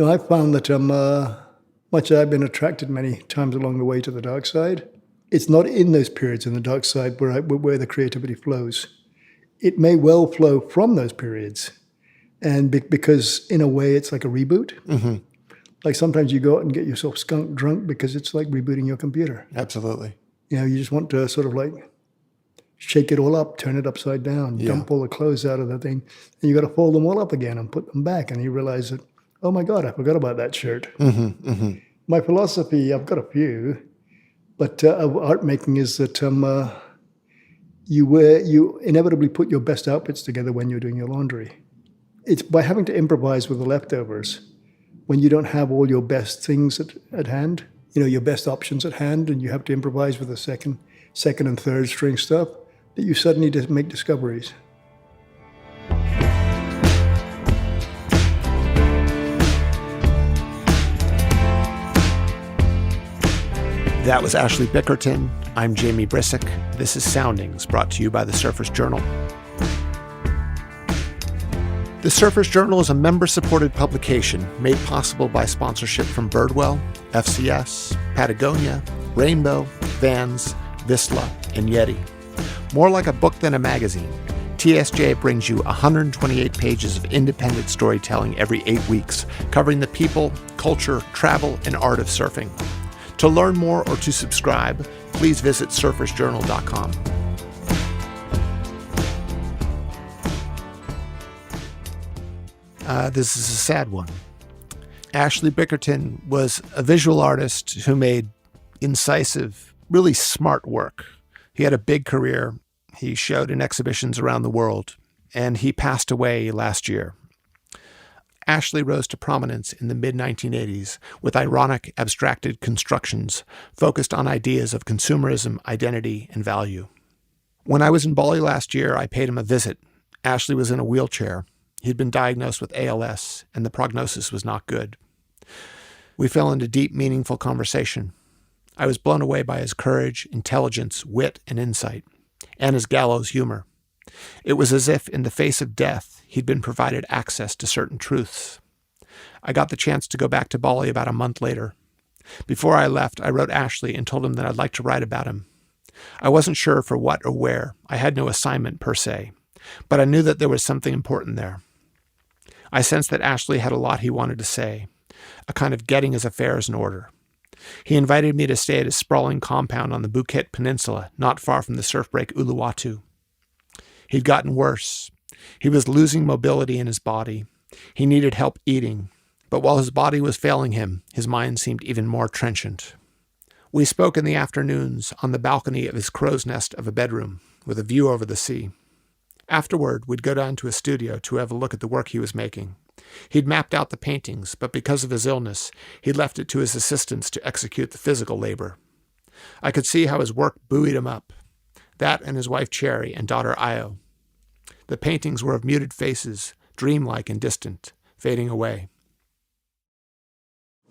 I've found that much as I've been attracted many times along the way to the dark side, it's not in those periods in the dark side where the creativity flows. It may well flow from those periods, and because in a way it's like a reboot. Mm-hmm. Like sometimes you go out and get yourself skunk drunk because it's like rebooting your computer. Absolutely. You just want to sort of like shake it all up, turn it upside down, dump all the clothes out of the thing, and you got to fold them all up again and put them back, and you realize that, oh my God, I forgot about that shirt. Mm-hmm. Mm-hmm. My philosophy, I've got a few, but of art making is that you inevitably put your best outfits together when you're doing your laundry. It's by having to improvise with the leftovers when you don't have all your best things at hand, your best options at hand, and you have to improvise with the second and third string stuff, that you suddenly just make discoveries. That was Ashley Bickerton. I'm Jamie Brisick. This is Soundings, brought to you by the Surfers Journal. The Surfers Journal is a member-supported publication made possible by sponsorship from Birdwell, FCS, Patagonia, Rainbow, Vans, Vissla, and Yeti. More like a book than a magazine, TSJ brings you 128 pages of independent storytelling every 8 weeks, covering the people, culture, travel, and art of surfing. To learn more or to subscribe, please visit surfersjournal.com. This is a sad one. Ashley Bickerton was a visual artist who made incisive, really smart work. He had a big career. He showed in exhibitions around the world, and he passed away last year. Ashley rose to prominence in the mid-1980s with ironic, abstracted constructions focused on ideas of consumerism, identity, and value. When I was in Bali last year, I paid him a visit. Ashley was in a wheelchair. He'd been diagnosed with ALS, and the prognosis was not good. We fell into deep, meaningful conversation. I was blown away by his courage, intelligence, wit, and insight, and his gallows humor. It was as if, in the face of death, he'd been provided access to certain truths. I got the chance to go back to Bali about a month later. Before I left, I wrote Ashley and told him that I'd like to write about him. I wasn't sure for what or where. I had no assignment per se, but I knew that there was something important there. I sensed that Ashley had a lot he wanted to say, a kind of getting his affairs in order. He invited me to stay at his sprawling compound on the Phuket Peninsula, not far from the surf break Uluwatu. He'd gotten worse. He was losing mobility in his body. He needed help eating. But while his body was failing him, his mind seemed even more trenchant. We spoke in the afternoons on the balcony of his crow's nest of a bedroom, with a view over the sea. Afterward, we'd go down to his studio to have a look at the work he was making. He'd mapped out the paintings, but because of his illness, he'd left it to his assistants to execute the physical labor. I could see how his work buoyed him up. That and his wife Cherry and daughter Io. The paintings were of muted faces, dreamlike and distant, fading away.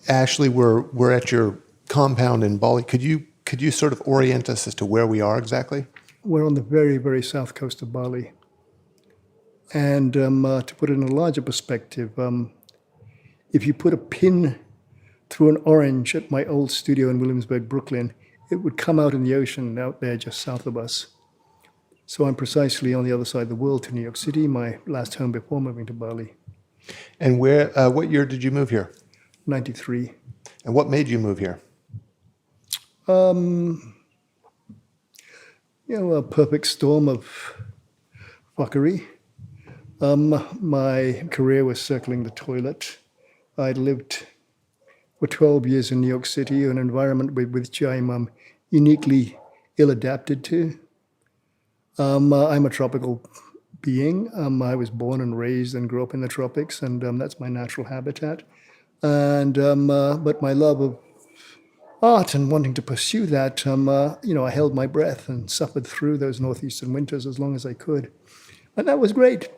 Ashley, we're at your compound in Bali. Could you sort of orient us as to where we are exactly? We're on the very, very south coast of Bali. And to put it in a larger perspective, if you put a pin through an orange at my old studio in Williamsburg, Brooklyn, it would come out in the ocean out there just south of us. So I'm precisely on the other side of the world to New York City, my last home before moving to Bali. And what year did you move here? 93. And what made you move here? A perfect storm of fuckery. My career was circling the toilet. I'd lived for 12 years in New York City, an environment with which I'm uniquely ill-adapted to. I'm a tropical being. I was born and raised and grew up in the tropics, and that's my natural habitat. And but my love of art and wanting to pursue that, I held my breath and suffered through those northeastern winters as long as I could. And that was great.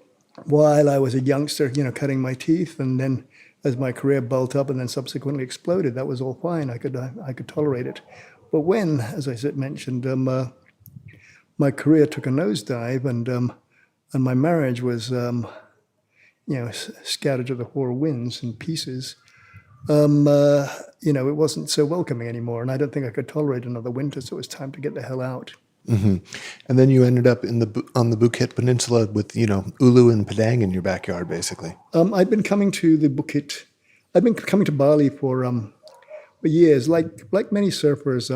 While I was a youngster, cutting my teeth, and then as my career bulked up and then subsequently exploded, that was all fine. I could tolerate it. But when, as I mentioned, my career took a nosedive, and my marriage was, scattered to the four winds in pieces. It wasn't so welcoming anymore, and I don't think I could tolerate another winter, so it was time to get the hell out. And then you ended up on the Phuket Peninsula with, Ulu and Padang in your backyard, basically. I'd been coming to the Bukit. I'd been coming to Bali for years. Like many surfers,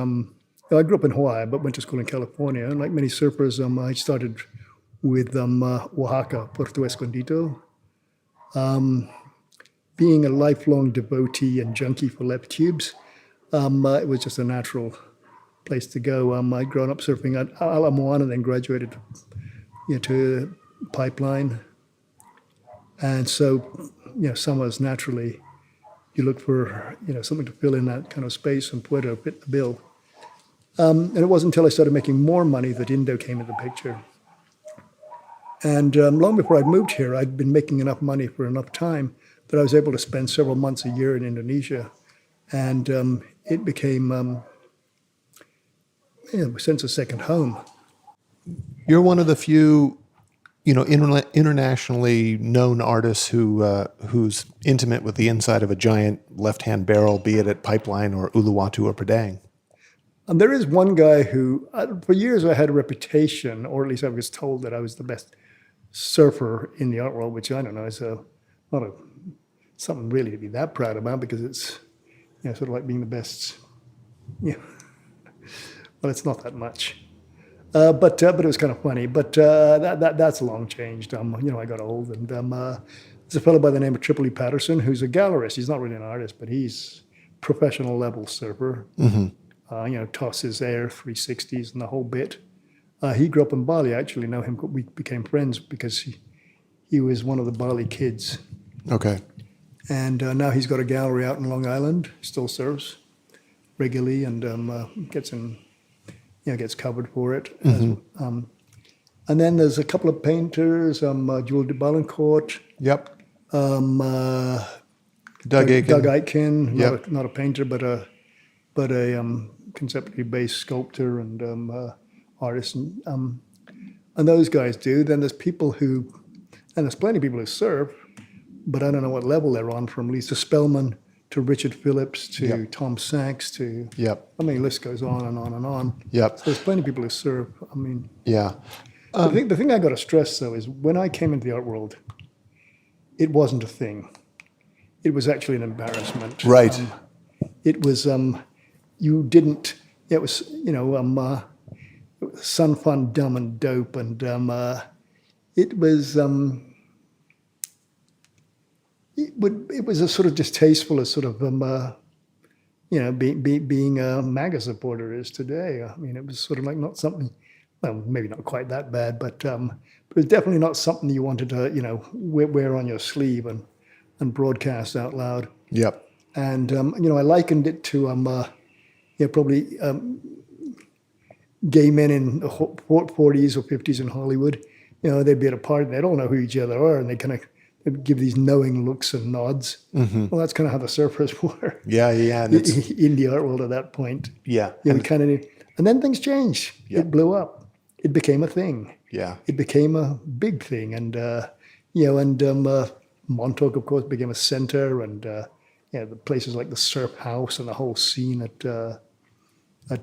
I grew up in Hawaii, but went to school in California. And like many surfers, I started with Oaxaca, Puerto Escondido. Being a lifelong devotee and junkie for lep tubes, it was just a natural place to go. I'd grown up surfing at Ala Moana and then graduated to Pipeline. And so, summers naturally, you look for, something to fill in that kind of space, and Puerto fit the bill. And it wasn't until I started making more money that Indo came into the picture. And long before I'd moved here, I'd been making enough money for enough time that I was able to spend several months a year in Indonesia. And it became a sense of second home. You're one of the few, internationally known artists who's intimate with the inside of a giant left-hand barrel, be it at Pipeline or Uluwatu or Padang. And there is one guy who, for years, I had a reputation, or at least I was told that I was the best surfer in the art world, which I don't know is not something really to be that proud about, because it's sort of like being the best. Well, it's not that much. But it was kind of funny. But that's long changed. I got old, and there's a fellow by the name of Tripoli Patterson who's a gallerist. He's not really an artist, but he's professional level surfer. Tosses, air, 360s, and the whole bit. He grew up in Bali. I actually know him. We became friends because he was one of the Bali kids. Okay. And now he's got a gallery out in Long Island. Still serves regularly and gets covered for it. And then there's a couple of painters. Jewel de Balancourt. Yep. Doug Aitken. Yep. Not a painter, but a conceptually based sculptor and artist, and those guys do. Then there's there's plenty of people who surf, but I don't know what level they're on, from Lisa Spellman to Richard Phillips to Tom Sachs to, the list goes on and on and on. Yep. So there's plenty of people who surf. Yeah. The thing I got to stress, though, is when I came into the art world, it wasn't a thing. It was actually an embarrassment. Right. It was, you didn't, it was, sun, fun, dumb, and dope. And it was, it was a sort of distasteful as sort of, being a MAGA supporter is today. It was sort of like not something, well, maybe not quite that bad, but it was definitely not something you wanted to, wear on your sleeve and broadcast out loud. Yep. And, I likened it to, probably gay men in the 40s or 50s in Hollywood. They'd be at a party and they'd all know who each other are, and they'd give these knowing looks and nods. Mm-hmm. Well, that's kind of how the surfers were. Yeah. And in the art world at that point. Yeah. And then things changed. Yeah. It blew up. It became a thing. Yeah. It became a big thing. And, Montauk, of course, became a center, and the places like the Surf House and the whole scene at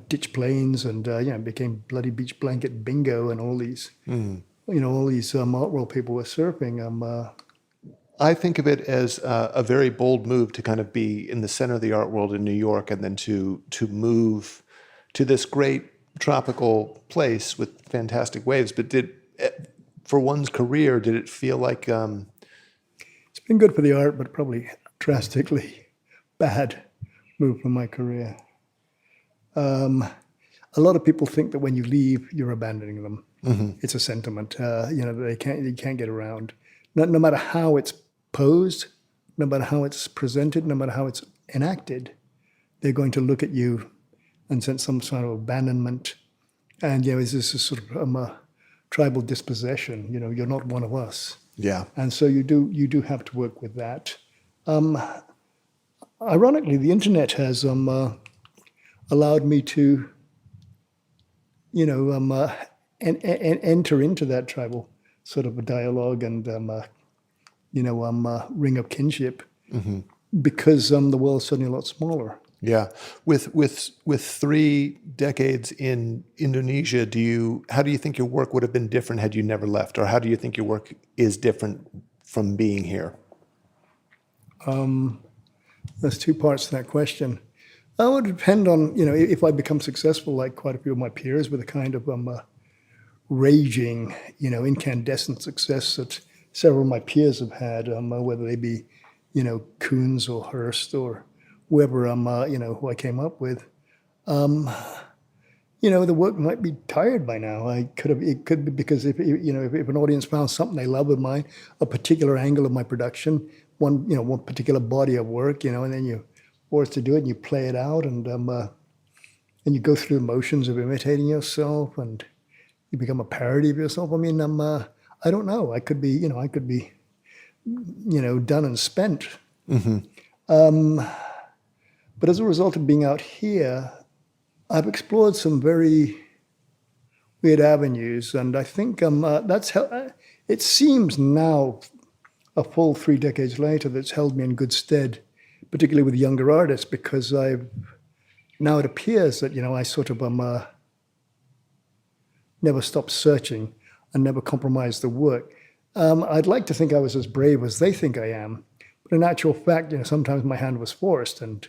Ditch Plains, and it became Bloody Beach Blanket Bingo, and all these, all these art world people were surfing. I think of it as a very bold move to kind of be in the center of the art world in New York, and then to move to this great tropical place with fantastic waves. But for one's career, did it feel like? It's been good for the art, but probably drastically bad move for my career. A lot of people think that when you leave, you're abandoning them. Mm-hmm. It's a sentiment, you can't get around. No matter how it's posed, no matter how it's presented, no matter how it's enacted, they're going to look at you and sense some sort of abandonment. And, is this a sort of tribal dispossession? You're not one of us. Yeah. And so you do have to work with that. Ironically, the internet has allowed me to, enter into that tribal sort of a dialogue and, ring of kinship. Mm-hmm. because the world's suddenly a lot smaller. Yeah. With 3 decades in Indonesia, how do you think your work would have been different had you never left? Or how do you think your work is different from being here? There's 2 parts to that question. It would depend on, if I become successful like quite a few of my peers with a kind of raging, incandescent success that several of my peers have had, whether they be, Koons or Hearst or whoever, who I came up with. The work might be tired by now. It could be because if an audience found something they love of mine, a particular angle of my production, one particular body of work, and then you're forced to do it and you play it out and you go through the motions of imitating yourself and you become a parody of yourself. I mean, I don't know. I could be done and spent. But as a result of being out here, I've explored some very weird avenues, and I think that's how it seems now, a full 3 decades later, that's held me in good stead, particularly with younger artists, because now it appears that I sort of never stopped searching and never compromised the work. I'd like to think I was as brave as they think I am, but in actual fact, sometimes my hand was forced, and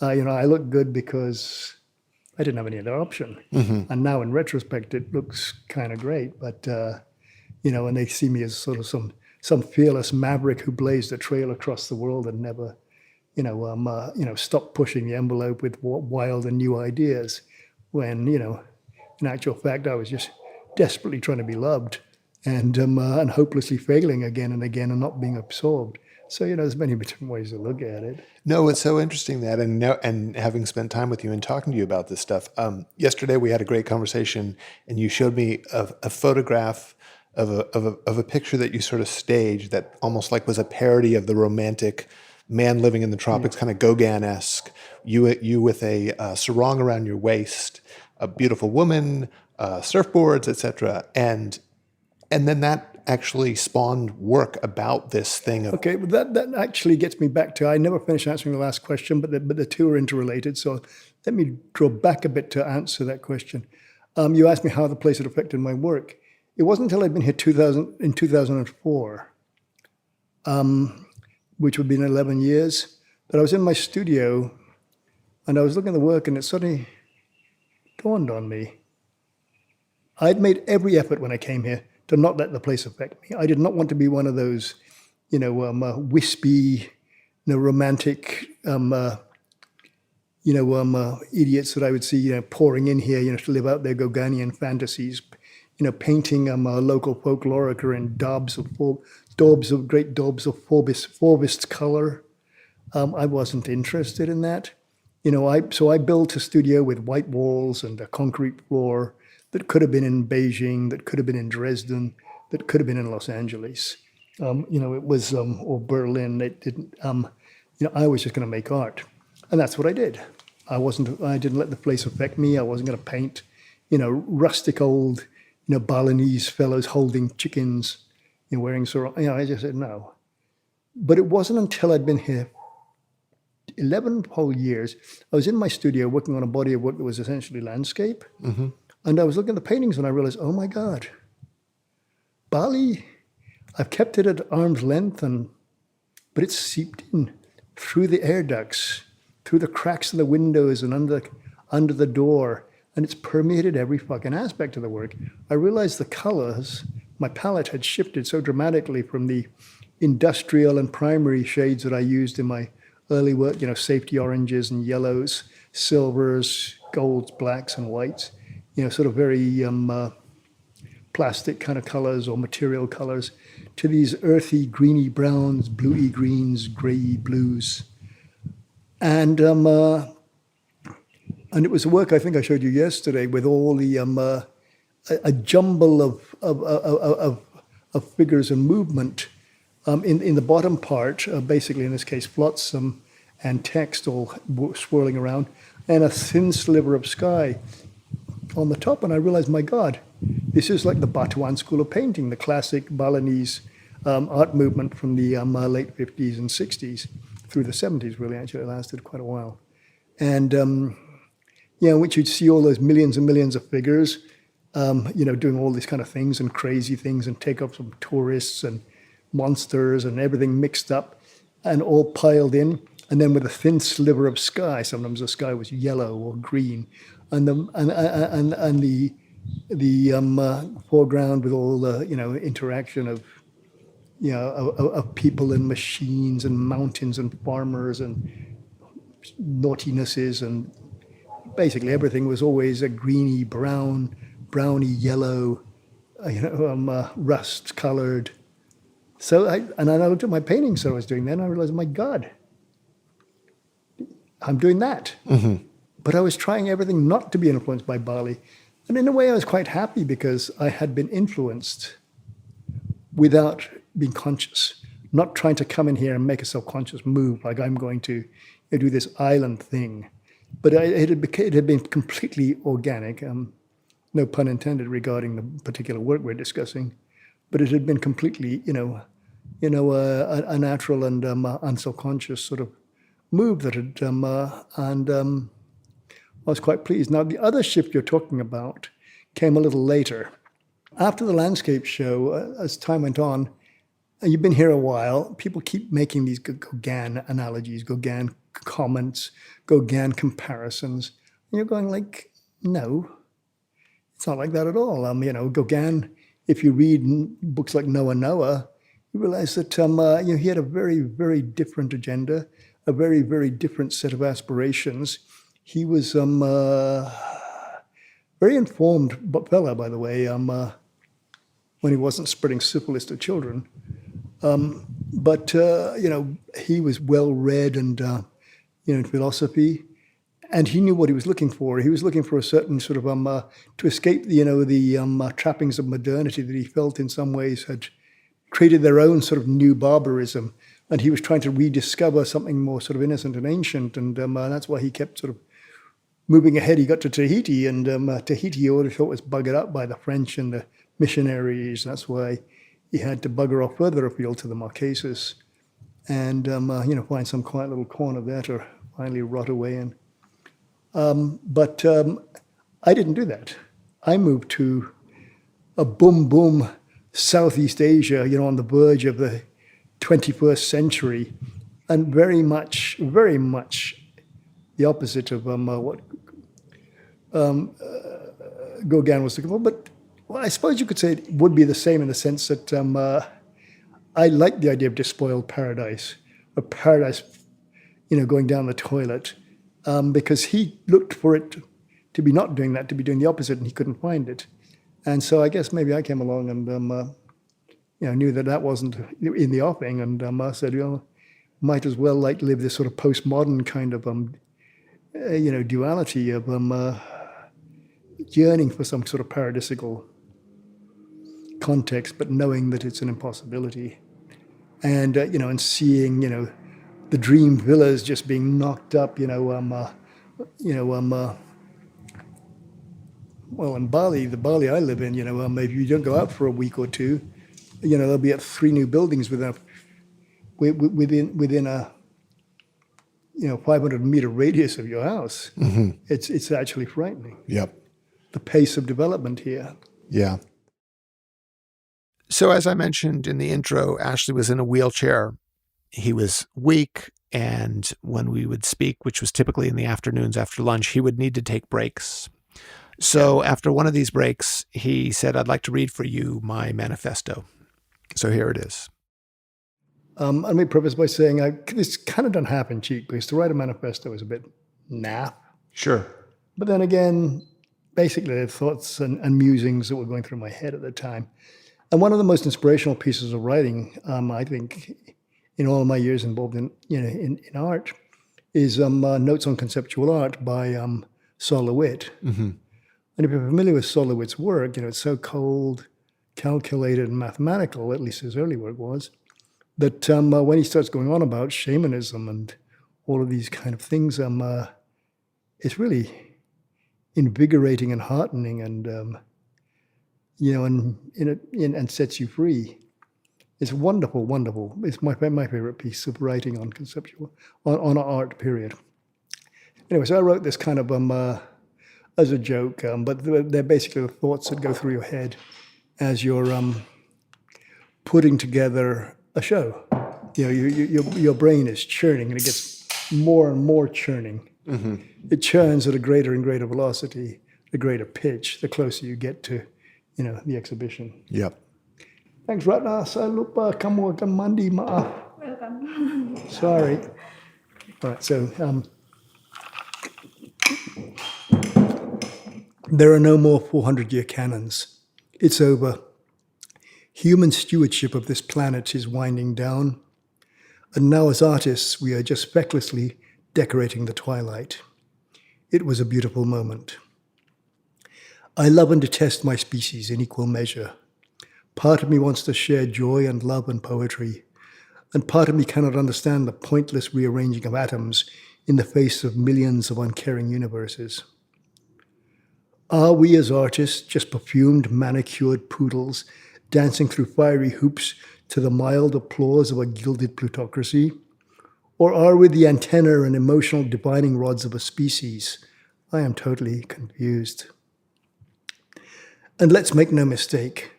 I look good because I didn't have any other option. And now in retrospect, it looks kind of great. But, and they see me as sort of some fearless maverick who blazed a trail across the world and never, stopped pushing the envelope with wild and new ideas. When, in actual fact, I was just desperately trying to be loved and hopelessly failing again and again and not being absorbed. So, there's many different ways to look at it. No, it's so interesting that, and having spent time with you and talking to you about this stuff, yesterday we had a great conversation, and you showed me a photograph of a picture that you sort of staged that almost like was a parody of the romantic man living in the tropics, kind of Gauguin-esque. You with a sarong around your waist, a beautiful woman, surfboards, etc., and then that actually spawned work about this thing. Okay, but that actually gets me back to, I never finished answering the last question, but the 2 are interrelated. So let me draw back a bit to answer that question. You asked me how the place had affected my work. It wasn't until I'd been here in 2004, which would have been 11 years, that I was in my studio and I was looking at the work and it suddenly dawned on me. I'd made every effort when I came here to not let the place affect me. I did not want to be one of those, wispy, romantic, idiots that I would see, pouring in here, to live out their Gauguinian fantasies, painting a local folklorica in great daubs of Faubist color. I wasn't interested in that. So I built a studio with white walls and a concrete floor that could have been in Beijing, that could have been in Dresden, that could have been in Los Angeles. It was, or Berlin. It didn't, I was just going to make art. And that's what I did. I didn't let the place affect me. I wasn't going to paint, rustic old, Balinese fellows holding chickens, wearing sarong. I just said no. But it wasn't until I'd been here 11 whole years, I was in my studio working on a body of work that was essentially landscape. And I was looking at the paintings and I realized, oh my God, Bali, I've kept it at arm's length, but it's seeped in through the air ducts, through the cracks in the windows and under the door, and it's permeated every fucking aspect of the work. I realized the colors, my palette had shifted so dramatically from the industrial and primary shades that I used in my early work, safety oranges and yellows, silvers, golds, blacks, and whites. Sort of very plastic kind of colors or material colors, to these earthy, greeny browns, bluey greens, grayy blues. And it was a work I think I showed you yesterday with all the, a jumble of figures and movement. In the bottom part, basically in this case, flotsam and text all swirling around, and a thin sliver of sky on the top. And I realized, my God, this is like the Batuan school of painting, the classic Balinese art movement from the late 50s and 60s. through the 70s, really, actually. It lasted quite a while. And, in which you'd see all those millions and millions of figures, doing all these kind of things and crazy things and take up some tourists and monsters and everything mixed up and all piled in. And then with a thin sliver of sky, sometimes the sky was yellow or green, and the foreground with all the interaction of of people and machines and mountains and farmers and naughtinesses, and basically everything was always a greeny brown, browny yellow, rust colored. So I looked at my paintings that I was doing then, and I realized, my God, I'm doing that. Mm-hmm. But I was trying everything not to be influenced by Bali. And in a way, I was quite happy because I had been influenced without being conscious, not trying to come in here and make a self-conscious move like I'm going to do this island thing. But it had been completely organic, no pun intended regarding the particular work we're discussing, but it had been completely, a natural and unself-conscious sort of move that had, I was quite pleased. Now, the other shift you're talking about came a little later. After the landscape show, as time went on, and you've been here a while, people keep making these Gauguin analogies, Gauguin comments, Gauguin comparisons. And you're going like, no, it's not like that at all. Gauguin, if you read books like Noah Noah, you realize that he had a very, very different agenda, a very, very different set of aspirations. He was very informed fella, by the way, when he wasn't spreading syphilis to children. But he was well-read and, in philosophy, and he knew what he was looking for. He was looking for a certain sort of, to escape the trappings of modernity that he felt in some ways had created their own sort of new barbarism. And he was trying to rediscover something more sort of innocent and ancient. And that's why he kept sort of moving ahead. He got to Tahiti, and Tahiti he already thought was buggered up by the French and the missionaries. That's why he had to bugger off further afield to the Marquesas and, find some quiet little corner there to finally rot away in. But I didn't do that. I moved to a boom Southeast Asia, on the verge of the 21st century, and very much the opposite of what Gauguin was looking for. But I suppose you could say it would be the same in the sense that I like the idea of despoiled paradise, a paradise, going down the toilet, because he looked for it to be not doing that, to be doing the opposite, and he couldn't find it. And so I guess maybe I came along and knew that wasn't in the offing, and said, might as well live this sort of postmodern kind of duality of yearning for some sort of paradisical context, but knowing that it's an impossibility, and and seeing the dream villas just being knocked up, well, in Bali, the Bali I live in, if you don't go out for a week or two, there'll be 3 new buildings within a 500-meter radius of your house. Mm-hmm. It's actually frightening. Yep. The pace of development here. Yeah. So as I mentioned in the intro, Ashley was in a wheelchair. He was weak, and when we would speak, which was typically in the afternoons after lunch, he would need to take breaks. So after one of these breaks, he said, I'd like to read for you my manifesto. So here it is. Let me preface by saying this kind of done happen cheap, because to write a manifesto is a bit naff. Sure. But then again, basically the thoughts and musings that were going through my head at the time. And one of the most inspirational pieces of writing, I think, in all of my years involved in art, is Notes on Conceptual Art by Sol LeWitt. Mm-hmm. And if you're familiar with Sol LeWitt's work, it's so cold, calculated, and mathematical, at least his early work was, that when he starts going on about shamanism and all of these kind of things, it's really invigorating and heartening, and and sets you free. It's wonderful, wonderful. It's my favorite piece of writing on conceptual, on art, period. Anyway, so I wrote this kind of as a joke, but they're basically the thoughts that go through your head as you're putting together a show. You know, your brain is churning, and it gets more and more churning. Mm-hmm. It churns at a greater and greater velocity, a greater pitch, the closer you get to, you know, the exhibition. Yep. Thanks, Ratna. Saya lupa kamu akan mandi, maaf. Welcome. Sorry. All right, so there are no more 400-year canons. It's over. Human stewardship of this planet is winding down. And now as artists, we are just fecklessly decorating the twilight. It was a beautiful moment. I love and detest my species in equal measure. Part of me wants to share joy and love and poetry, and part of me cannot understand the pointless rearranging of atoms in the face of millions of uncaring universes. Are we as artists just perfumed, manicured poodles dancing through fiery hoops to the mild applause of a gilded plutocracy? Or are we the antenna and emotional divining rods of a species? I am totally confused. And let's make no mistake,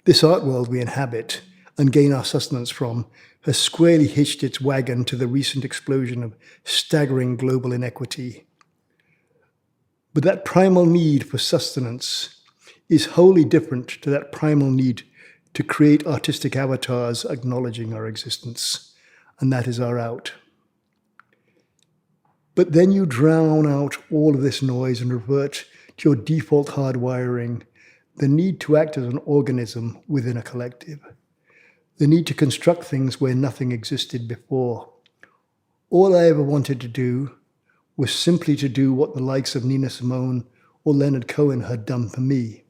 this art world we inhabit and gain our sustenance from has squarely hitched its wagon to the recent explosion of staggering global inequity. But that primal need for sustenance is wholly different to that primal need to create artistic avatars acknowledging our existence, and that is our out. But then you drown out all of this noise and revert to your default hardwiring, the need to act as an organism within a collective, the need to construct things where nothing existed before. All I ever wanted to do was simply to do what the likes of Nina Simone or Leonard Cohen had done for me.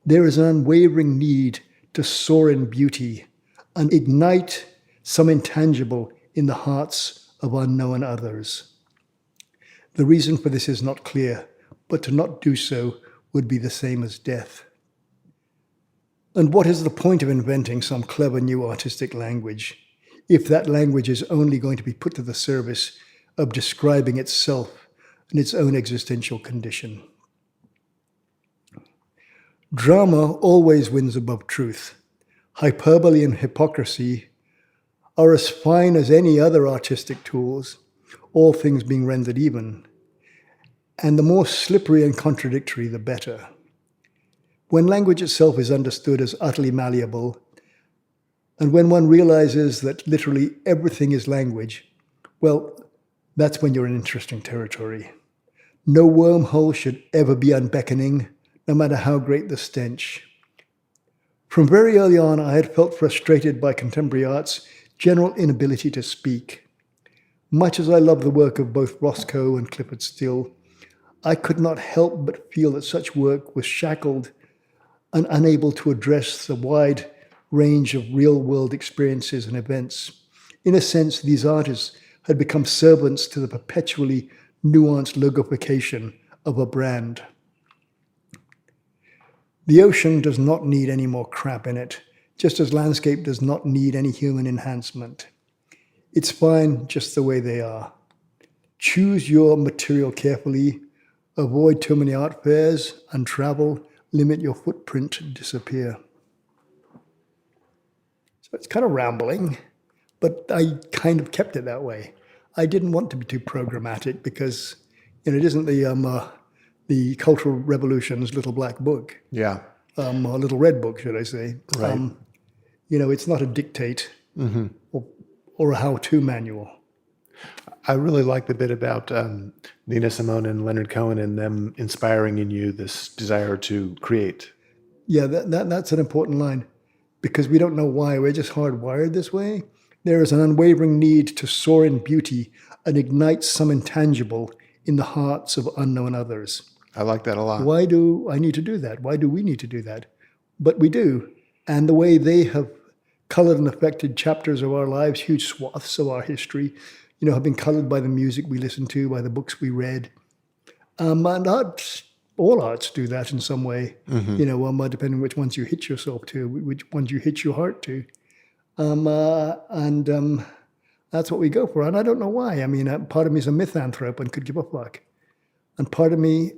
There is an unwavering need to soar in beauty and ignite some intangible in the hearts of unknown others. The reason for this is not clear, but to not do so would be the same as death. And what is the point of inventing some clever new artistic language if that language is only going to be put to the service of describing itself and its own existential condition? Drama always wins above truth. Hyperbole and hypocrisy are as fine as any other artistic tools, all things being rendered even. And the more slippery and contradictory, the better. When language itself is understood as utterly malleable, and when one realizes that literally everything is language, well, that's when you're in interesting territory. No wormhole should ever be unbeckoning, no matter how great the stench. From very early on, I had felt frustrated by contemporary art's general inability to speak. Much as I love the work of both Roscoe and Clifford Still, I could not help but feel that such work was shackled and unable to address the wide range of real-world experiences and events. In a sense, these artists had become servants to the perpetually nuanced logofication of a brand. The ocean does not need any more crap in it, just as landscape does not need any human enhancement. It's fine just the way they are. Choose your material carefully, avoid too many art fairs, and travel, limit your footprint to disappear. So it's kind of rambling, but I kind of kept it that way. I didn't want to be too programmatic because, you know, it isn't the Cultural Revolution's little black book. Yeah. Or little red book, should I say. Right. You know, it's not a dictate or a how-to manual. I really like the bit about Nina Simone and Leonard Cohen and them inspiring in you this desire to create. Yeah, that's an important line because we don't know why. We're just hardwired this way. There is an unwavering need to soar in beauty and ignite some intangible in the hearts of unknown others. I like that a lot. Why do I need to do that? Why do we need to do that? But we do. And the way they have colored and affected chapters of our lives, huge swaths of our history, you know, have been colored by the music we listened to, by the books we read. And all arts do that in some way, you know, depending which ones you hitch yourself to, which ones you hitch your heart to. And that's what we go for. And I don't know why. I mean, part of me is a mythanthrope and could give a fuck. And part of me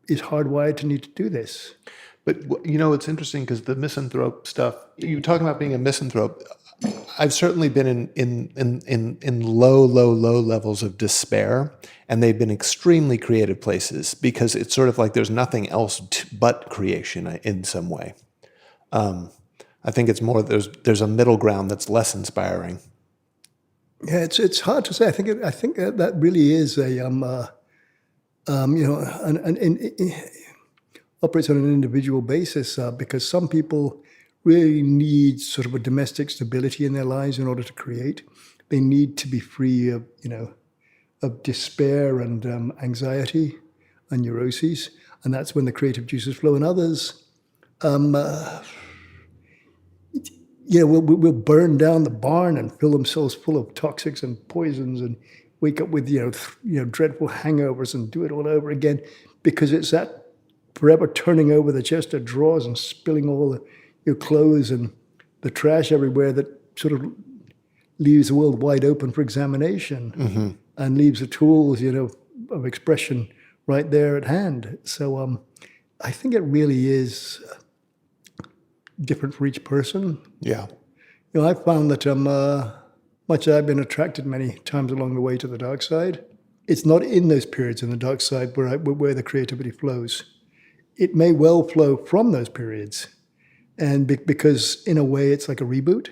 is hardwired to need to do this. But it's interesting because the misanthrope stuff. You talking about being a misanthrope. I've certainly been in low levels of despair, and they've been extremely creative places because it's sort of like there's nothing else but creation in some way. I think it's more there's a middle ground that's less inspiring. Yeah, it's hard to say. I think that really is a operates on an individual basis because some people really need sort of a domestic stability in their lives in order to create. They need to be free of of despair and anxiety and neuroses, and that's when the creative juices flow. And others, will burn down the barn and fill themselves full of toxics and poisons and wake up with dreadful hangovers and do it all over again because it's that forever turning over the chest of drawers and spilling all your clothes and the trash everywhere that sort of leaves the world wide open for examination and leaves the tools of expression right there at hand. So I think it really is different for each person. Yeah. I found that much as I've been attracted many times along the way to the dark side, it's not in those periods in the dark side where the creativity flows. It may well flow from those periods, and because in a way it's like a reboot.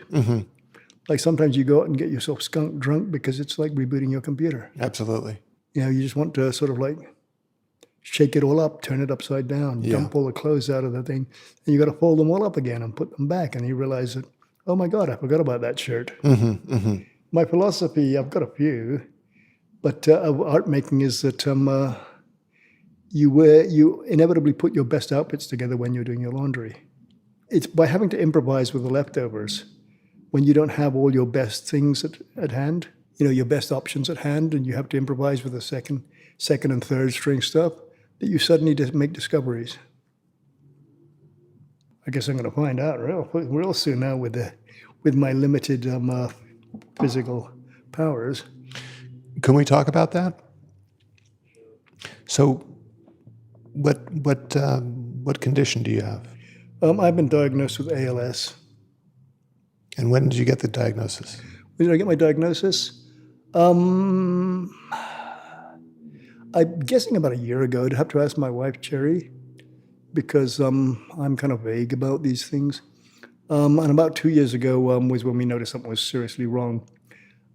Like sometimes you go out and get yourself skunk drunk because it's like rebooting your computer. Absolutely. You just want to sort of like shake it all up, turn it upside down, dump all the clothes out of the thing, and you got to fold them all up again and put them back, and you realize that, oh my God, I forgot about that shirt. My philosophy, I've got a few, but of art making is that you inevitably put your best outfits together when you're doing your laundry. It's by having to improvise with the leftovers when you don't have all your best things at hand, your best options at hand, and you have to improvise with the second and third string stuff, that you suddenly just make discoveries. I guess I'm going to find out real soon now with my limited physical powers. Can we talk about that? So, what condition do you have? I've been diagnosed with ALS. And when did you get the diagnosis? When did I get my diagnosis? I'm guessing about a year ago. I'd have to ask my wife, Cherry, because I'm kind of vague about these things. And about 2 years ago was when we noticed something was seriously wrong.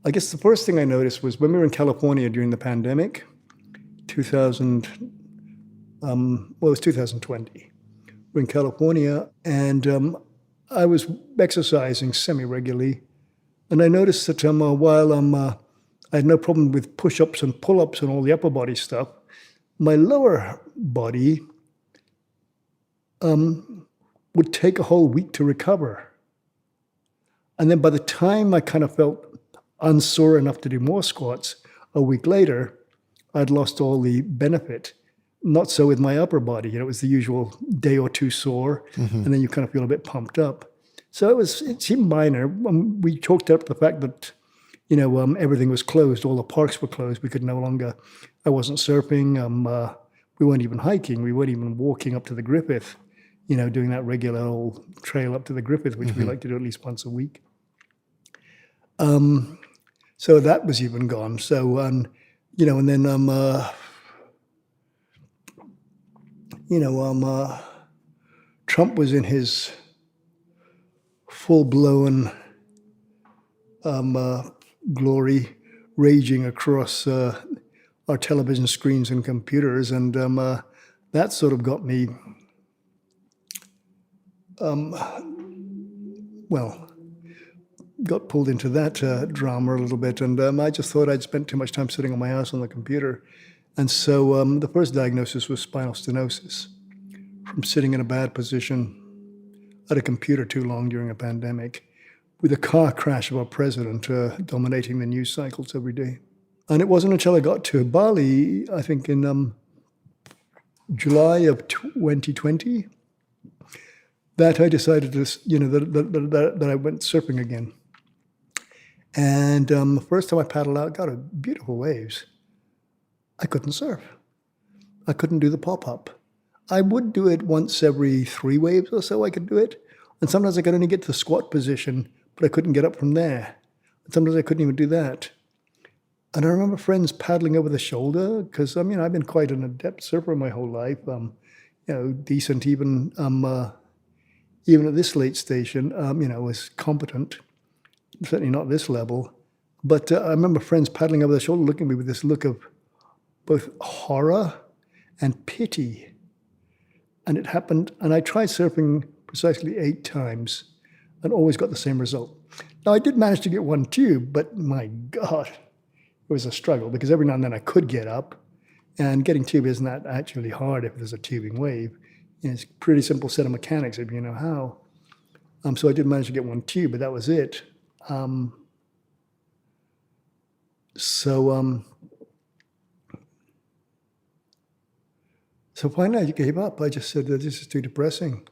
I guess the first thing I noticed was when we were in California during the pandemic, it was 2020. We're in California, and I was exercising semi-regularly, and I noticed that while I had no problem with push-ups and pull-ups and all the upper body stuff, my lower body would take a whole week to recover. And then by the time I kind of felt unsore enough to do more squats, a week later, I'd lost all the benefit. Not so with my upper body. It was the usual day or two sore, and then you kind of feel a bit pumped up. So it seemed minor. We chalked up the fact that, everything was closed. All the parks were closed. We could no longer, I wasn't surfing. We weren't even hiking. We weren't even walking up to the Griffith, doing that regular old trail up to the Griffith, which we like to do at least once a week. So that was even gone. So, and then, Trump was in his full-blown glory, raging across our television screens and computers, and that sort of got me, got pulled into that drama a little bit, and I just thought I'd spent too much time sitting on my ass on the computer. And so the first diagnosis was spinal stenosis from sitting in a bad position at a computer too long during a pandemic with a car crash of our president dominating the news cycles every day. And it wasn't until I got to Bali, I think in July of 2020, that I decided to, that I went surfing again. And the first time I paddled out, got beautiful waves. I couldn't surf. I couldn't do the pop-up. I would do it once every 3 waves or so, I could do it. And sometimes I could only get to the squat position, but I couldn't get up from there. And sometimes I couldn't even do that. And I remember friends paddling over the shoulder, because, I've been quite an adept surfer my whole life, decent even at this late station, was competent, certainly not this level. But I remember friends paddling over the shoulder looking at me with this look of both horror and pity. And it happened, and I tried surfing precisely 8 times and always got the same result. Now, I did manage to get one tube, but my God, it was a struggle because every now and then I could get up, and getting tube isn't that actually hard if there's a tubing wave. It's a pretty simple set of mechanics if you know how. So I did manage to get one tube, but that was it. So finally I gave up. I just said, this is too depressing.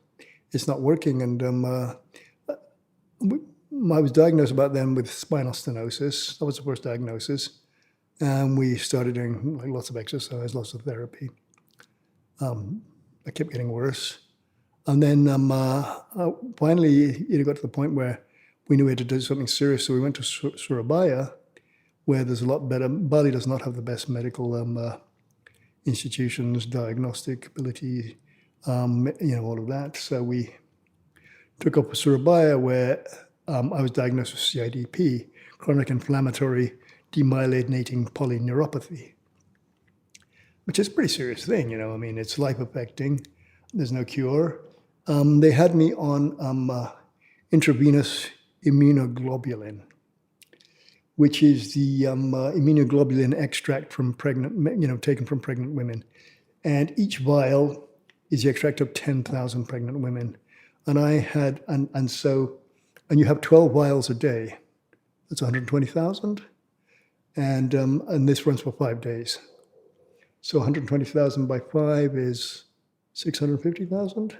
It's not working. And I was diagnosed about then with spinal stenosis. That was the first diagnosis. And we started doing lots of exercise, lots of therapy. I kept getting worse. And then finally it got to the point where we knew we had to do something serious. So we went to Surabaya, where there's a lot better. Bali does not have the best medical institutions, diagnostic ability, all of that. So we took up Surabaya, where I was diagnosed with CIDP, chronic inflammatory demyelinating polyneuropathy, which is a pretty serious thing, it's life-affecting. There's no cure. They had me on intravenous immunoglobulin, which is the immunoglobulin extract from taken from pregnant women. And each vial is the extract of 10,000 pregnant women. And I had, and you have 12 vials a day. That's 120,000. And this runs for 5 days. So 120,000 by 5 is 650,000?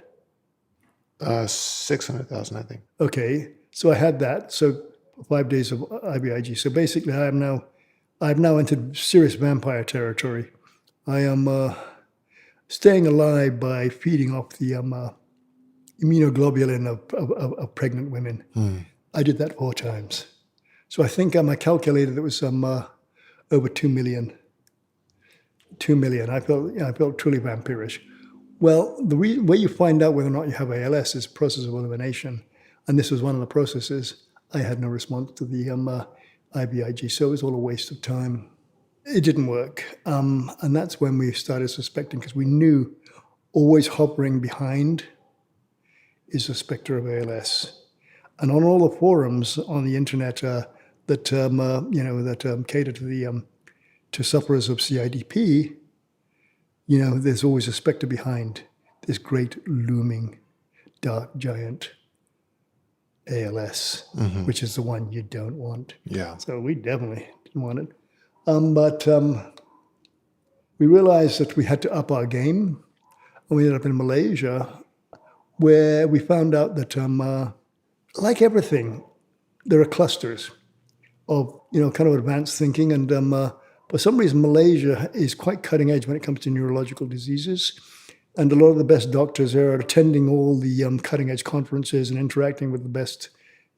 600,000, I think. Okay, so I had that. So 5 days of IVIG. So basically I've now entered serious vampire territory. I am staying alive by feeding off the immunoglobulin of pregnant women. I did that 4 times. So I think I calculated it was over 2 million. 2 million. I felt truly vampirish. Well, the way you find out whether or not you have ALS is a process of elimination. And this was one of the processes. I had no response to the IVIG, so it was all a waste of time. It didn't work. And that's when we started suspecting, because we knew always hovering behind is a specter of ALS. And on all the forums on the internet that cater to sufferers of CIDP, there's always a specter behind this great looming dark giant ALS, which is the one you don't want. Yeah. So we definitely didn't want it. But we realized that we had to up our game, and we ended up in Malaysia, where we found out that, like everything, there are clusters of kind of advanced thinking, and for some reason Malaysia is quite cutting edge when it comes to neurological diseases, and a lot of the best doctors are attending all the cutting edge conferences and interacting with the best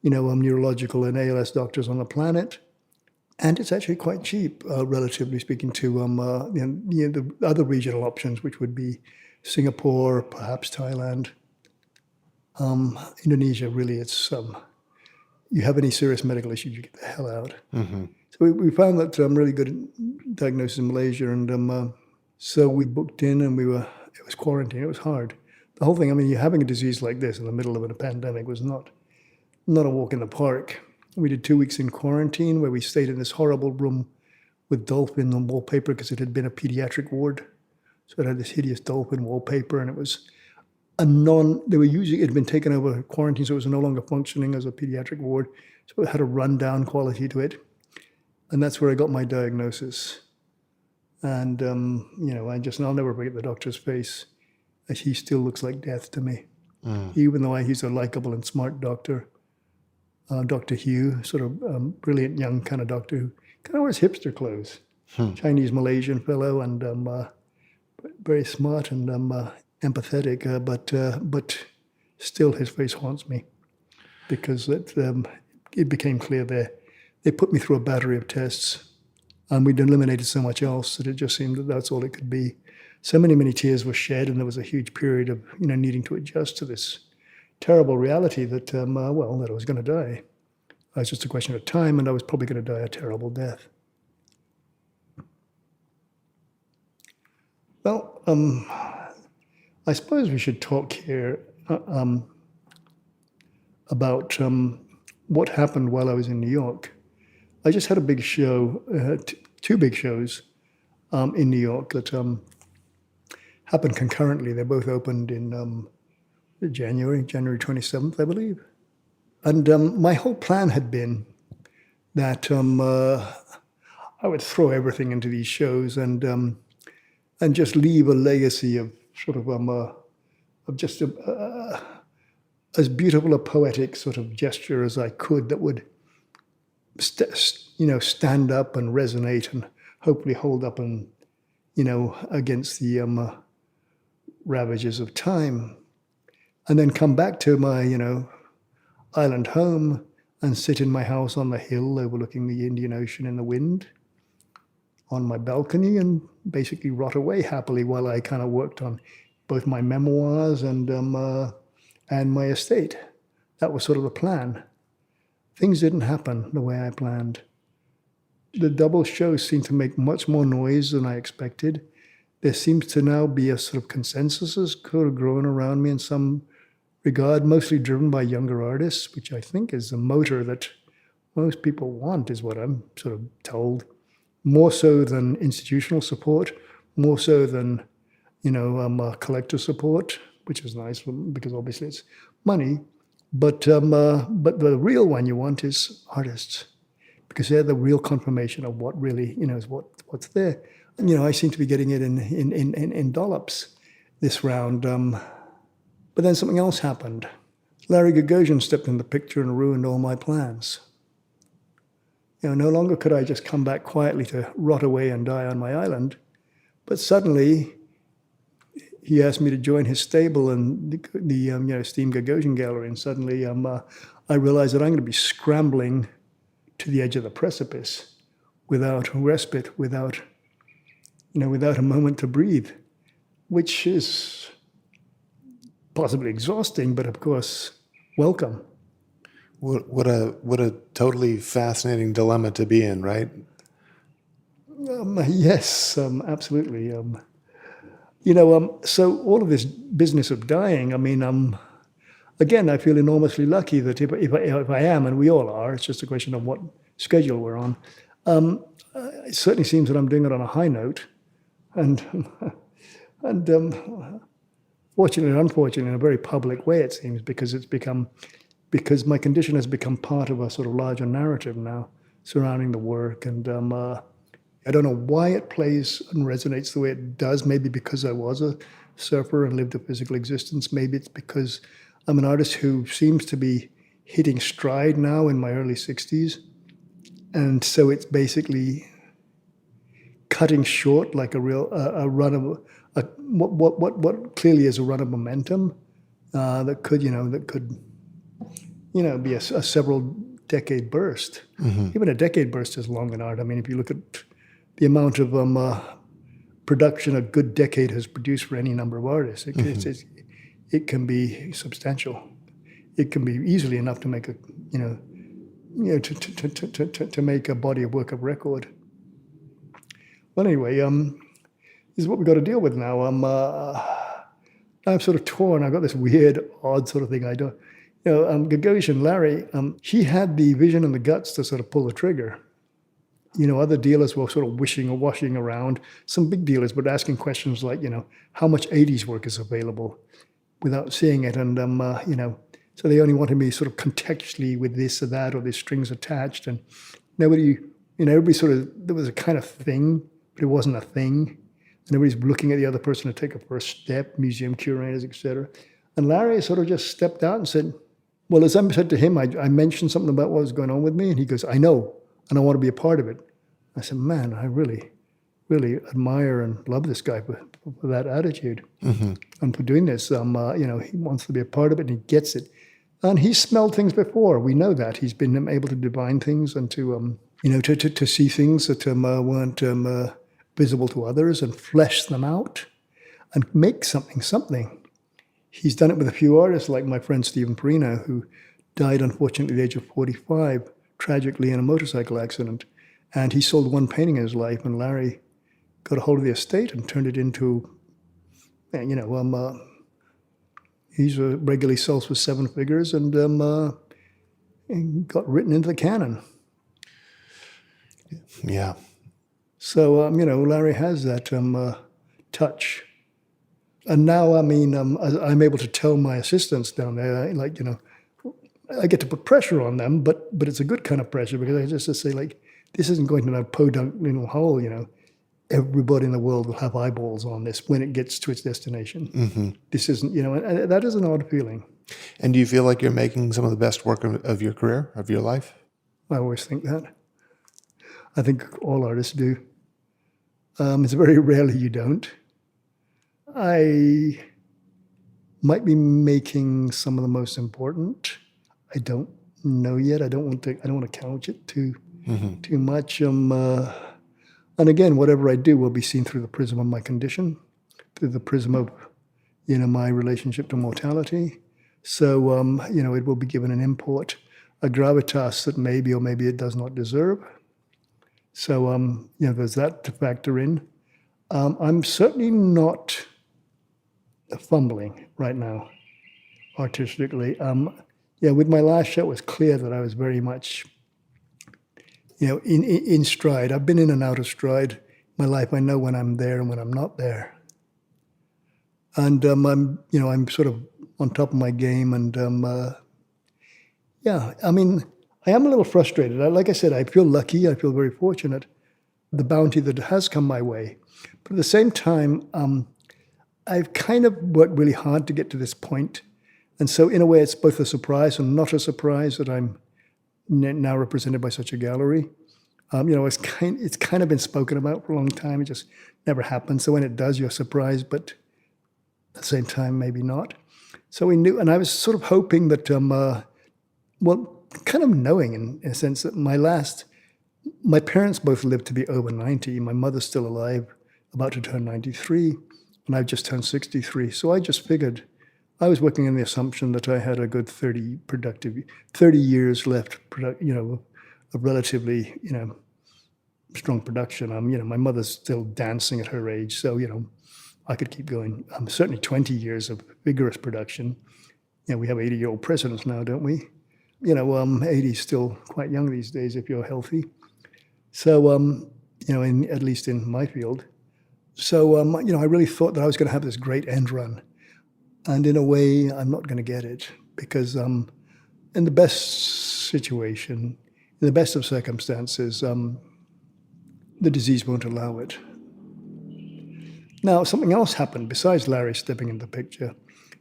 neurological and ALS doctors on the planet. And it's actually quite cheap, relatively speaking, to the other regional options, which would be Singapore, perhaps Thailand. Indonesia, really, it's you have any serious medical issues, you get the hell out. So we found that really good diagnosis in Malaysia, and so we booked in, and it was quarantine. It was hard. The whole thing, you're having a disease like this in the middle of a pandemic was not a walk in the park. We did 2 weeks in quarantine, where we stayed in this horrible room with dolphin on wallpaper, because it had been a pediatric ward. So it had this hideous dolphin wallpaper, and it was it had been taken over quarantine, so it was no longer functioning as a pediatric ward. So it had a rundown quality to it. And that's where I got my diagnosis. And, I'll never forget the doctor's face. He still looks like death to me. Even though he's a likable and smart doctor. Dr. Hugh, sort of brilliant young kind of doctor who kind of wears hipster clothes. Chinese Malaysian fellow, and very smart and empathetic, but still his face haunts me because it became clear they put me through a battery of tests, and we'd eliminated so much else that it just seemed that that's all it could be. So many tears were shed, and there was a huge period of needing to adjust to this terrible reality that that I was going to die. It was just a question of time, and I was probably going to die a terrible death. Well, I suppose we should talk here about what happened while I was in New York. I just had a big show, two big shows in New York that happened concurrently. They both opened in January 27th, I believe. And my whole plan had been that I would throw everything into these shows and just leave a legacy of sort of just as beautiful a poetic sort of gesture as I could that would stand up and resonate and hopefully hold up and against the ravages of time, and then come back to my island home and sit in my house on the hill overlooking the Indian Ocean in the wind on my balcony and basically rot away happily while I kind of worked on both my memoirs and my estate. That was sort of the plan. Things didn't happen the way I planned. The double shows seemed to make much more noise than I expected. There seems to now be a sort of consensus sort of growing around me in some regard, mostly driven by younger artists, which I think is the motor that most people want, is what I'm sort of told. More so than institutional support, more so than collector support, which is nice because obviously it's money. But the real one you want is artists, because they're the real confirmation of what really is what's there. And I seem to be getting it in dollops this round. But then something else happened. Larry Gauguin stepped in the picture and ruined all my plans. No longer could I just come back quietly to rot away and die on my island, but suddenly he asked me to join his stable and the esteemed Gauguin Gallery, and suddenly I realized that I'm going to be scrambling to the edge of the precipice without respite, without a moment to breathe, which is possibly exhausting, but of course welcome. What a totally fascinating dilemma to be in, right? Yes, absolutely. So all of this business of dying, again, I feel enormously lucky that if I am, and we all are, it's just a question of what schedule we're on. It certainly seems that I'm doing it on a high note, and fortunately and unfortunately, in a very public way, it seems, because my condition has become part of a sort of larger narrative now surrounding the work. And I don't know why it plays and resonates the way it does. Maybe because I was a surfer and lived a physical existence. Maybe it's because I'm an artist who seems to be hitting stride now in my early 60s. And so it's basically cutting short like a run of what clearly is a run of momentum that could be a several decade burst. Mm-hmm. Even a decade burst is long in art. If you look at the amount of production a good decade has produced for any number of artists, it can be substantial. It can be easily enough to make to make a body of work of record. Well, anyway, this is what we've got to deal with now. I'm sort of torn. I've got this weird, odd sort of thing I don't. Gauguin, Larry, he had the vision and the guts to sort of pull the trigger. Other dealers were sort of wishing or washing around. Some big dealers were asking questions like, how much 80s work is available without seeing it. And, so they only wanted me sort of contextually with this or that, or there's strings attached. And nobody, everybody sort of, there was a kind of thing, but it wasn't a thing. And everybody's looking at the other person to take a first step, museum curators, etc. And Larry sort of just stepped out and said, Well, as I said to him, I mentioned something about what was going on with me, and he goes, I know, and I want to be a part of it. I said, man, I really, really admire and love this guy for that attitude and for doing this. He wants to be a part of it, and he gets it. And he's smelled things before. We know that. He's been able to divine things and to see things that weren't visible to others and flesh them out and make something. He's done it with a few artists like my friend Stephen Perino, who died unfortunately at the age of 45, tragically in a motorcycle accident. And he sold one painting in his life, and Larry got a hold of the estate and turned it into, he's regularly sells for 7 figures and got written into the canon. Yeah. So, Larry has that touch. And now, I'm able to tell my assistants down there, I get to put pressure on them, but it's a good kind of pressure, because I just say, this isn't going to a podunk little hole, Everybody in the world will have eyeballs on this when it gets to its destination. Mm-hmm. This isn't, and that is an odd feeling. And do you feel like you're making some of the best work of your career, of your life? I always think that. I think all artists do. It's very rarely you don't. I might be making some of the most important. I don't know yet. I don't want to couch it too much. And again, whatever I do will be seen through the prism of my condition, through the prism of, my relationship to mortality. So, it will be given an import, a gravitas that maybe or maybe it does not deserve. So, there's that to factor in. I'm certainly not fumbling right now, artistically. With my last show, it was clear that I was very much, in stride. I've been in and out of stride my life. I know when I'm there and when I'm not there. And I'm sort of on top of my game. And I am a little frustrated. Like I said, I feel lucky. I feel very fortunate, the bounty that has come my way. But at the same time, I've kind of worked really hard to get to this point. And so in a way, it's both a surprise and not a surprise that I'm now represented by such a gallery. It's kind of been spoken about for a long time. It just never happens. So when it does, you're surprised, but at the same time, maybe not. So we knew, and I was sort of hoping that, kind of knowing in a sense that my parents both lived to be over 90. My mother's still alive, about to turn 93, and I've just turned 63. So I just figured I was working on the assumption that I had a good 30 years left, of relatively, strong production. My mother's still dancing at her age, so, I could keep going. Certainly 20 years of vigorous production. We have 80-year-old presidents now, don't we? 80 is still quite young these days if you're healthy. So, at least in my field. So, I really thought that I was going to have this great end run. And in a way, I'm not going to get it, because in the best situation, in the best of circumstances, the disease won't allow it. Now, something else happened besides Larry stepping into the picture.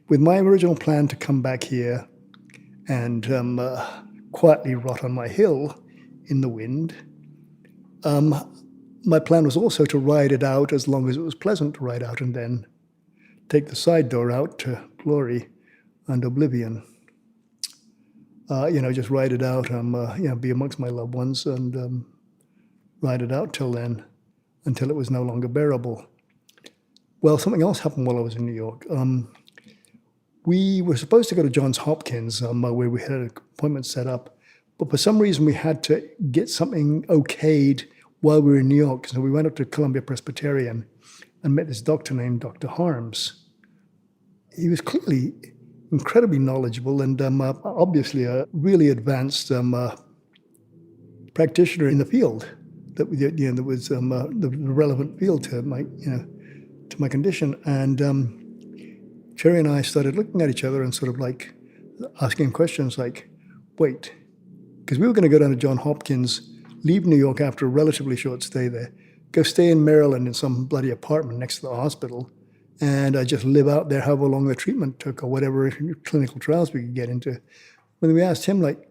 With my original plan to come back here and quietly rot on my hill in the wind, my plan was also to ride it out as long as it was pleasant to ride out, and then take the side door out to glory and oblivion. Just ride it out, be amongst my loved ones and ride it out till then, until it was no longer bearable. Well, something else happened while I was in New York. We were supposed to go to Johns Hopkins, where we had an appointment set up, but for some reason we had to get something okayed while we were in New York. So we went up to Columbia Presbyterian and met this doctor named Dr. Harms. He was clearly incredibly knowledgeable and obviously a really advanced practitioner in the field that was the relevant field to my condition. And Cherry and I started looking at each other and sort of like asking questions like, wait, because we were going to go down to Johns Hopkins, leave New York after a relatively short stay there, go stay in Maryland in some bloody apartment next to the hospital, and just live out there however long the treatment took or whatever clinical trials we could get into. when we asked him, like,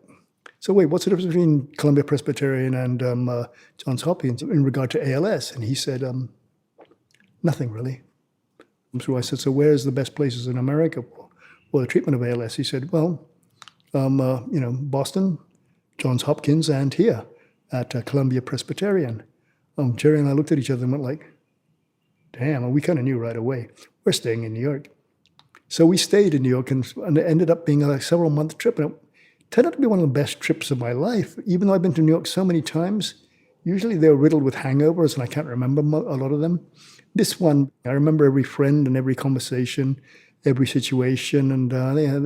so wait, what's the difference between Columbia Presbyterian and Johns Hopkins in regard to ALS? And he said, nothing really. So I said, so where's the best places in America for the treatment of ALS? He said, well, Boston, Johns Hopkins, and here at Columbia Presbyterian. Jerry and I looked at each other and went like, damn, and we kind of knew right away, we're staying in New York. So we stayed in New York, and it ended up being a several-month trip. And it turned out to be one of the best trips of my life. Even though I've been to New York so many times, usually they're riddled with hangovers, and I can't remember a lot of them. This one, I remember every friend and every conversation, every situation, and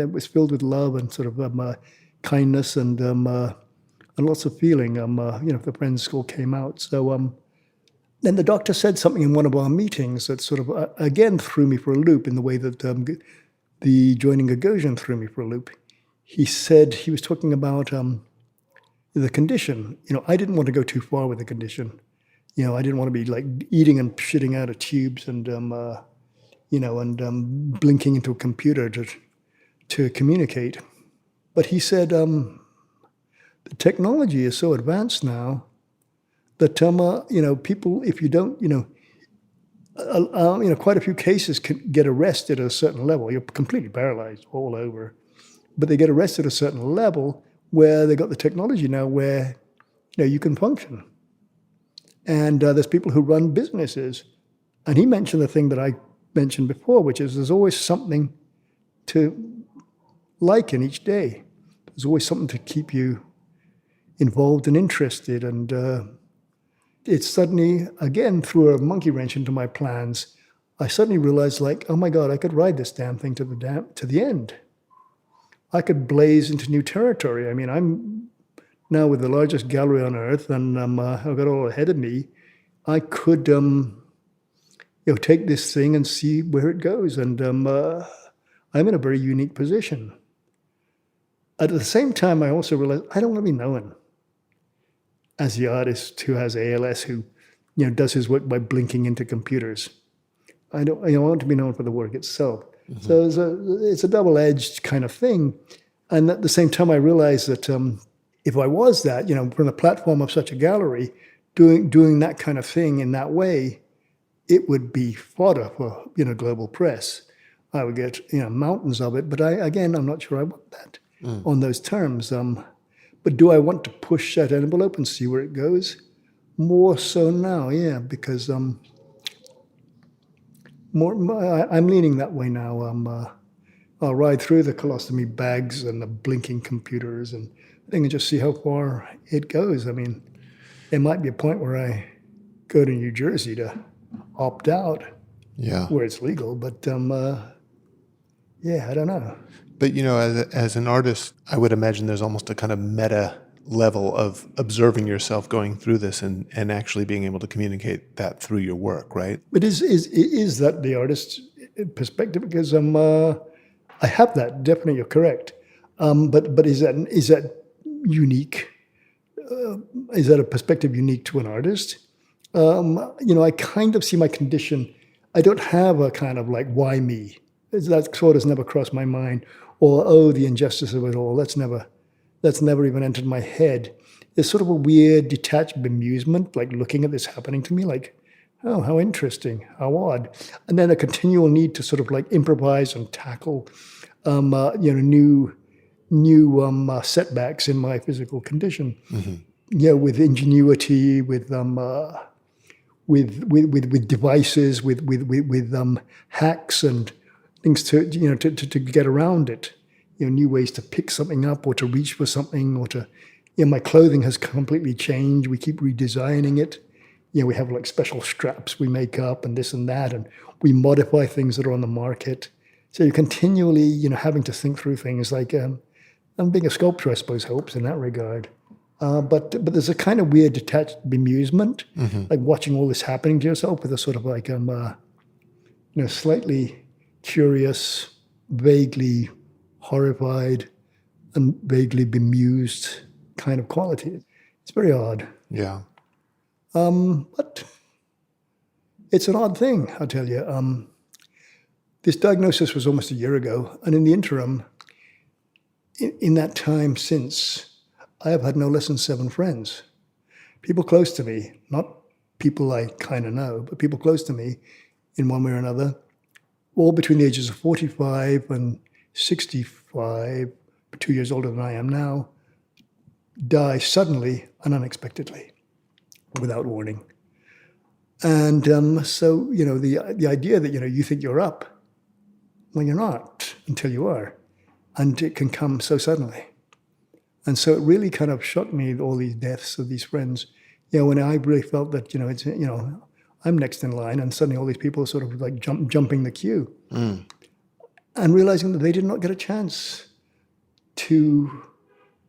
it was filled with love and sort of kindness and lots of feeling. The friends all came out. So then the doctor said something in one of our meetings that sort of, again, threw me for a loop in the way that the joining Gauguin threw me for a loop. He said, he was talking about the condition. I didn't want to go too far with the condition. I didn't want to be like eating and shitting out of tubes and, blinking into a computer to communicate. But he said, the technology is so advanced now that, people, if you don't, quite a few cases can get arrested at a certain level. You're completely paralyzed all over. But they get arrested at a certain level where they got the technology now where, you can function. And there's people who run businesses. And he mentioned the thing that I mentioned before, which is there's always something to like in each day. There's always something to keep you involved and interested. And it suddenly, again, threw a monkey wrench into my plans. I suddenly realized, like, oh my God, I could ride this damn thing to the end. I could blaze into new territory. I mean, I'm now with the largest gallery on earth, and I've got all ahead of me. I could, take this thing and see where it goes. And I'm in a very unique position. At the same time, I also realized I don't want to be known as the artist who has ALS, who, does his work by blinking into computers. I want to be known for the work itself. Mm-hmm. So it's a double-edged kind of thing. And at the same time, I realized that if I was that, from the platform of such a gallery, doing that kind of thing in that way, it would be fodder for, global press. I would get, mountains of it. But I'm not sure I want that on those terms. But do I want to push that envelope and see where it goes? More so now, yeah, because I'm leaning that way now. I'll ride through the colostomy bags and the blinking computers and just see how far it goes. I mean, there might be a point where I go to New Jersey to opt out, where it's legal. But I don't know. But, as an artist, I would imagine there's almost a kind of meta level of observing yourself going through this and actually being able to communicate that through your work, right? But is that the artist's perspective? Because I have that, definitely, you're correct. But is that unique? Is that a perspective unique to an artist? I kind of see my condition. I don't have a kind of like, why me? That thought has never crossed my mind. Or, the injustice of it all. That's never even entered my head. There's sort of a weird, detached bemusement, like looking at this happening to me, like, oh, how interesting, how odd. And then a continual need to sort of like improvise and tackle, new setbacks in my physical condition. Mm-hmm. With ingenuity, with devices, with hacks and things to get around it, new ways to pick something up or to reach for something or to, my clothing has completely changed. We keep redesigning it. We have like special straps we make up and this and that, and we modify things that are on the market. So you're continually, having to think through things like, I'm being a sculptor, I suppose, helps in that regard. But there's a kind of weird detached bemusement, like watching all this happening to yourself with a sort of like, slightly curious, vaguely horrified, and vaguely bemused kind of quality. It's very odd. Yeah. But it's an odd thing, I'll tell you. This diagnosis was almost a year ago, and in the interim, in that time since, I have had no less than 7 friends. People close to me, not people I kind of know, but people close to me in one way or another, all between the ages of 45 and 65, 2 years older than I am now, die suddenly and unexpectedly, without warning. And so, the idea that, you think you're up, well, you're not until you are. And it can come so suddenly. And so it really kind of shocked me, all these deaths of these friends, when I really felt that, I'm next in line, and suddenly all these people are sort of like jumping the queue. And realizing that they did not get a chance to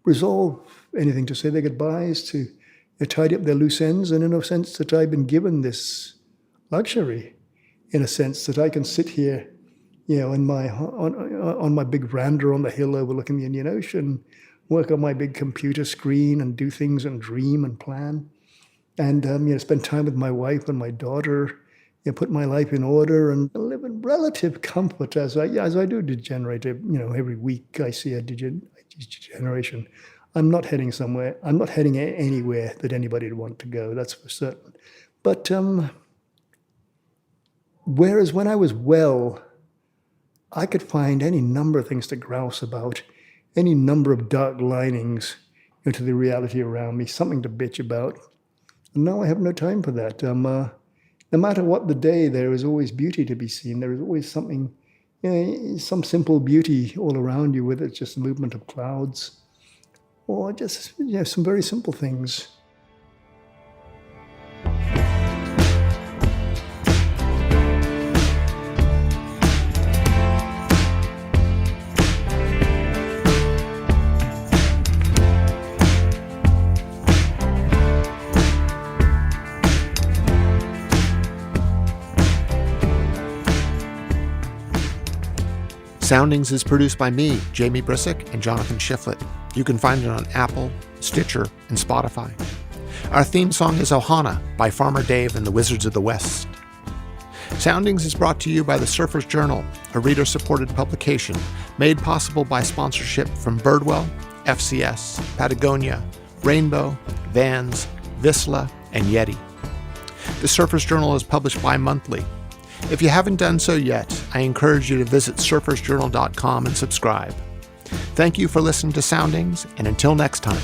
resolve anything, to say their goodbyes, to tidy up their loose ends, and in a sense that I've been given this luxury, in a sense that I can sit here, on my big veranda on the hill overlooking the Indian Ocean, work on my big computer screen and do things and dream and plan, and spend time with my wife and my daughter, put my life in order and live in relative comfort as I do degenerate. Every week I see a degeneration. I'm not heading somewhere. I'm not heading anywhere that anybody would want to go. That's for certain. But whereas when I was well, I could find any number of things to grouse about, any number of dark linings into the reality around me, something to bitch about. And now I have no time for that. No matter what the day, there is always beauty to be seen. There is always something, some simple beauty all around you, whether it's just the movement of clouds or just some very simple things. Soundings is produced by me, Jamie Brisick, and Jonathan Shiflett. You can find it on Apple, Stitcher, and Spotify. Our theme song is Ohana by Farmer Dave and the Wizards of the West. Soundings is brought to you by the Surfer's Journal, a reader-supported publication made possible by sponsorship from Birdwell, FCS, Patagonia, Rainbow, Vans, Vissla, and Yeti. The Surfer's Journal is published bi-monthly. If you haven't done so yet, I encourage you to visit surfersjournal.com and subscribe. Thank you for listening to Soundings, and until next time.